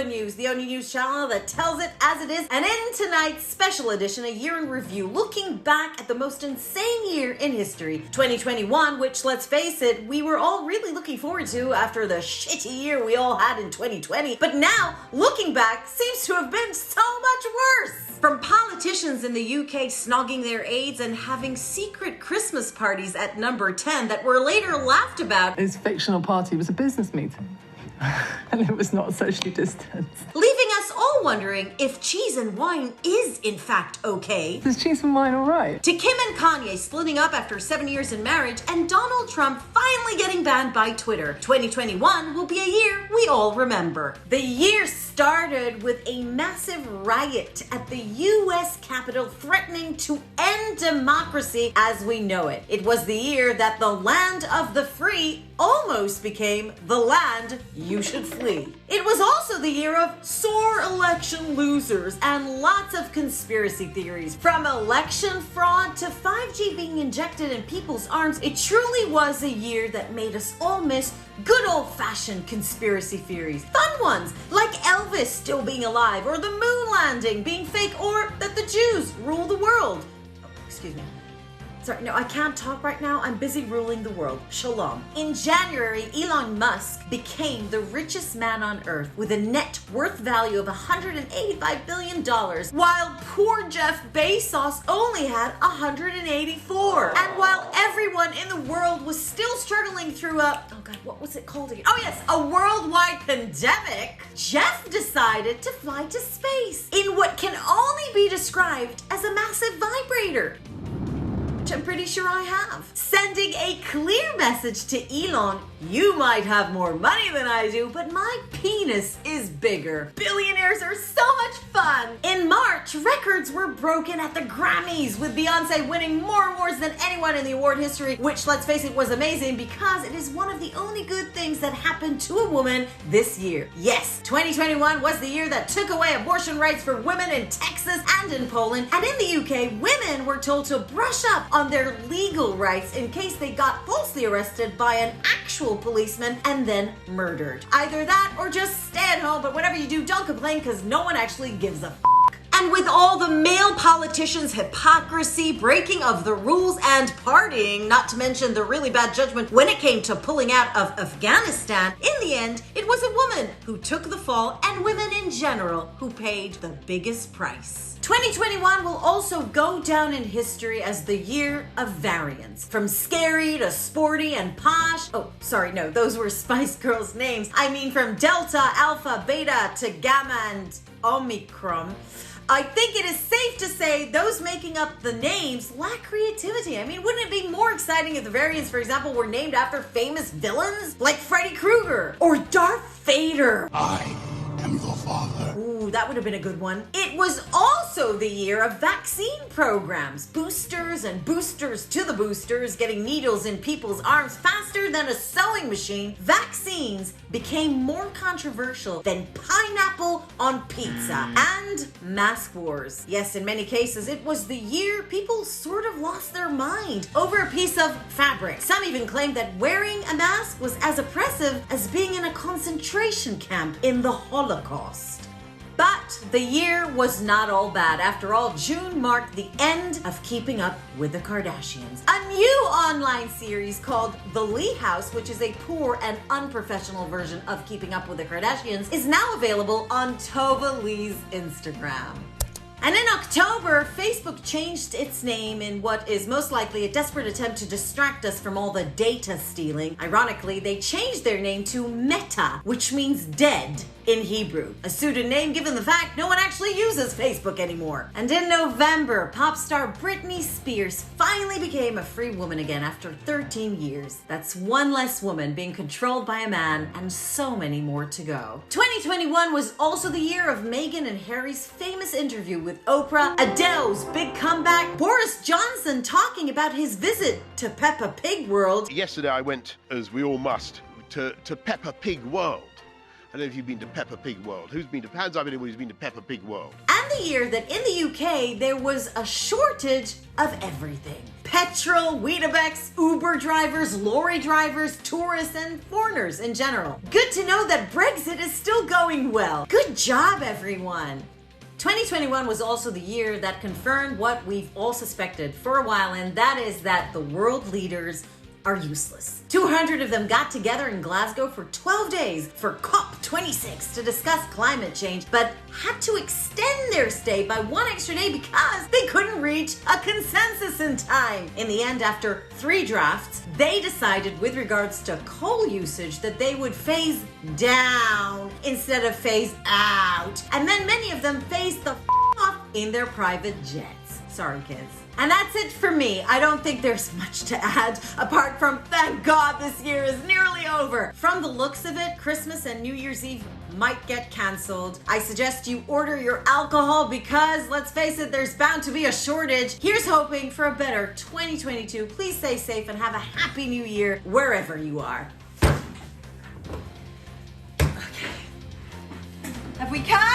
News, the only news channel that tells it as it is. And in tonight's special edition, a year in review, looking back at the most insane year in history, 2021, which, let's face it, we were all really looking forward to after the shitty year we all had in 2020. But now, looking back, seems to have been so much worse. From politicians in the UK snogging their aides and having secret Christmas parties at number 10 that were later laughed about. His fictional party was a business meeting. And it was not socially distanced. Leaving us all wondering if cheese and wine is in fact okay. Is cheese and wine all right? To Kim and Kanye splitting up after 7 years in marriage and Donald Trump finally getting banned by Twitter. 2021 will be a year we all remember. The year started with a massive riot at the US Capitol threatening to end democracy as we know it. It was the year that the land of the free almost became the land you should flee. It was also the year of sore election losers and lots of conspiracy theories. From election fraud to 5G being injected in people's arms, it truly was a year that made us all miss good old-fashioned conspiracy theories. Fun ones, like Elvis still being alive, or the moon landing being fake, or that the Jews rule the world. Oh, excuse me. Sorry, no, I can't talk right now. I'm busy ruling the world. Shalom. In January, Elon Musk became the richest man on earth with a net worth value of $185 billion, while poor Jeff Bezos only had 184. And while everyone in the world was still struggling through oh God, what was it called again? Oh yes, a worldwide pandemic, Jeff decided to fly to space in what can only be described as a massive vibrator. I'm pretty sure I have. Sending a clear message to Elon, you might have more money than I do, but my penis is bigger. Billionaires are so much fun. In March, records were broken at the Grammys, with Beyonce winning more awards than anyone in the award history, which, let's face it, was amazing because it is one of the only good things that happened to a woman this year. Yes, 2021 was the year that took away abortion rights for women in Texas and in Poland, and in the UK, women were told to brush up on their legal rights in case they got falsely arrested by an actual policeman and then murdered. Either that or just stay at home, but whatever you do, don't complain because no one actually gives a f***. And with all the male politicians' hypocrisy, breaking of the rules, and partying, not to mention the really bad judgment when it came to pulling out of Afghanistan, in the end, it was a woman who took the fall and women in general who paid the biggest price. 2021 will also go down in history as the year of variants. From scary to sporty and posh. Oh, sorry, no, those were Spice Girls' names. I mean from Delta, Alpha, Beta to Gamma and Omicron. I think it is safe to say those making up the names lack creativity. I mean, wouldn't it be more exciting if the variants, for example, were named after famous villains? Like Freddy Krueger or Darth Vader. I am your father. Ooh, that would have been a good one. It was also the year of vaccine programs. Boosters and boosters to the boosters, getting needles in people's arms faster than a sewing machine. Vaccines became more controversial than pineapple on pizza. And mask wars. Yes, in many cases, it was the year people sort of lost their mind over a piece of fabric. Some even claimed that wearing a mask was as oppressive as being in a concentration camp in the Holocaust. But the year was not all bad. After all, June marked the end of Keeping Up with the Kardashians. A new online series called The Lee House, which is a poor and unprofessional version of Keeping Up with the Kardashians, is now available on Tova Lee's Instagram. And in October, Facebook changed its name in what is most likely a desperate attempt to distract us from all the data stealing. Ironically, they changed their name to Meta, which means dead in Hebrew. A suited name given the fact no one actually uses Facebook anymore. And in November, pop star Britney Spears finally became a free woman again after 13 years. That's one less woman being controlled by a man, and so many more to go. 2021 was also the year of Meghan and Harry's famous interview with Oprah, Adele's big comeback, Boris Johnson talking about his visit to Peppa Pig World. Yesterday I went, as we all must, to Peppa Pig World. don't know if you've been to Peppa Pig World. Hands up anyone who's been to Peppa Pig World. And the year that in the UK there was a shortage of everything. Petrol, Weetabix, Uber drivers, lorry drivers, tourists, and foreigners in general. Good to know that Brexit is still going well. Good job, everyone. 2021 was also the year that confirmed what we've all suspected for a while, and that is that the world leaders are useless. 200 of them got together in Glasgow for 12 days for COP26 to discuss climate change, but had to extend their stay by one extra day because they couldn't reach a consensus in time. In the end, after 3 drafts, they decided with regards to coal usage that they would phase down instead of phase out. And then many of them phased the off in their private jets. Sorry, kids. And that's it for me. I don't think there's much to add, apart from thank God this year is nearly over. From the looks of it, Christmas and New Year's Eve might get cancelled. I suggest you order your alcohol because, let's face it, there's bound to be a shortage. Here's hoping for a better 2022. Please stay safe and have a happy new year wherever you are. Okay. Have we come?